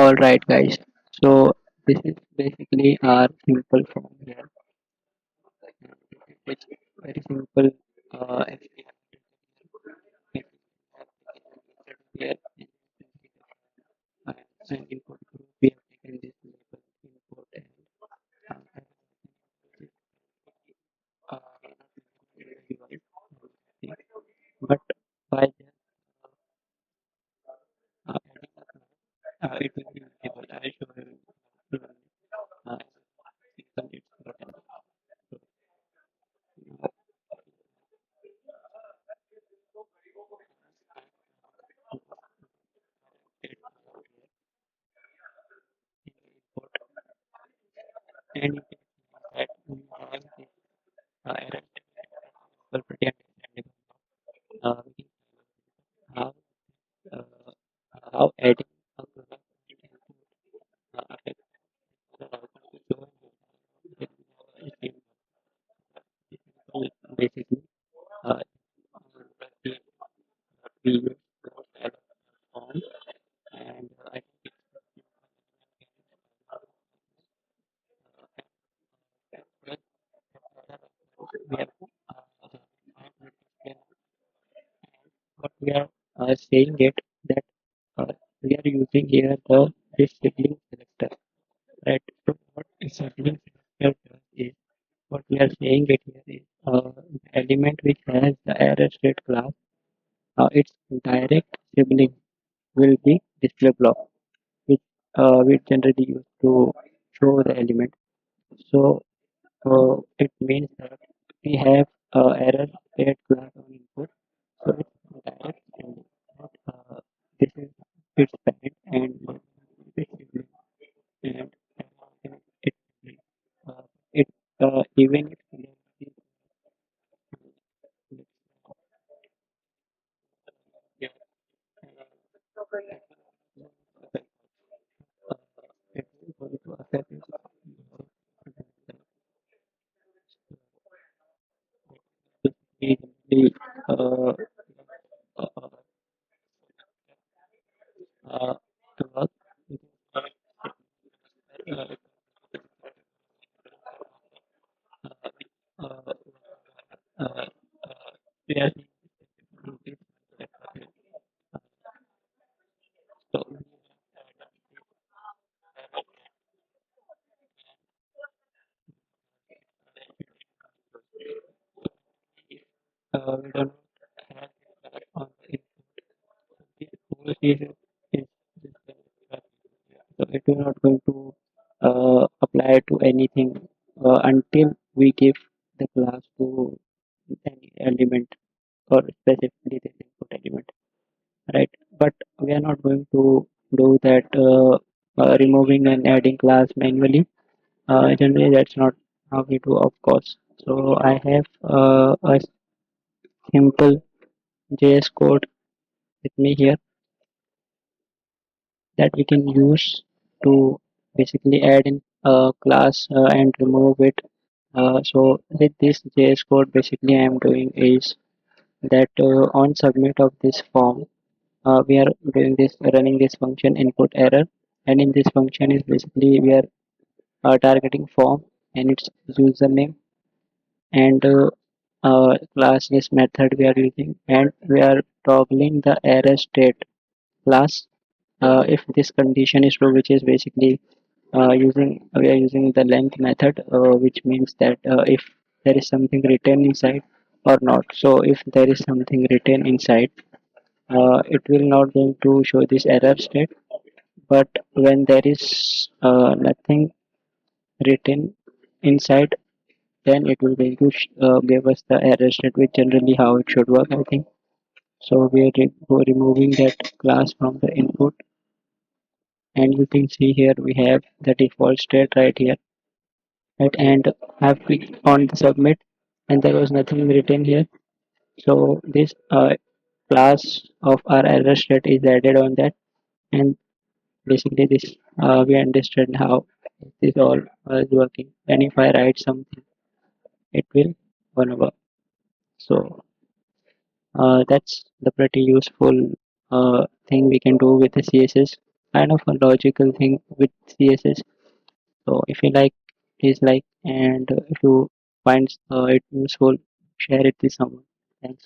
All right, guys. So this is basically our simple form here. It's very simple. If we have here uh, an input group, we have taken this label input and uh, uh, but by just adding it will be visible. I'll show you. Uh, simple it's written. So, it input and you can see that we have this error pretty understandable. We can have uh, how adding a product affects the outcome to show basically uh, the we use those as form and I think we have what we are saying it that uh, we are using here the this sibling selector, right? So what a sibling selector does is what we are saying it here is the element which has the error state class, its direct sibling will be display block, which we generally use to show the element. So it means that we have error state class on input, so it's direct sibling. Not, this is its parent and its sibling, and it uh, it even it yeah, it is going to affect the uh, uh, to work uh, uh, uh, we are so we don't have that on the whole season is so it is not going to apply to anything until we give the class to any element or specifically this input element, right? But we are not going to do that removing and adding class manually. Generally, that's not how we do, of course. So I have a simple JS code with me here that we can use to basically add in a class and remove it. So with this JS code, basically I am doing is that on submit of this form, we are doing this running this function input error, and in this function is basically we are targeting form and its username and class this method we are using, and we are toggling the error state class if this condition is true, which is basically using we are using the length method, which means that if there is something written inside or not. So if there is something written inside, it will not going to show this error state, but when there is nothing written inside, then it will going to give us the error state, which generally how it should work, I think. So we are removing that class from the input, and you can see here we have the default state right here, right? And I've clicked on the submit, and there was nothing written here. So this class of our error state is added on that, and basically this we understand how this all is working. And if I write something, it will gonna work. So that's the pretty useful thing we can do with the CSS. kind of a logical thing with CSS. So if you like, please like, and if you find it useful, share it with someone. Thanks.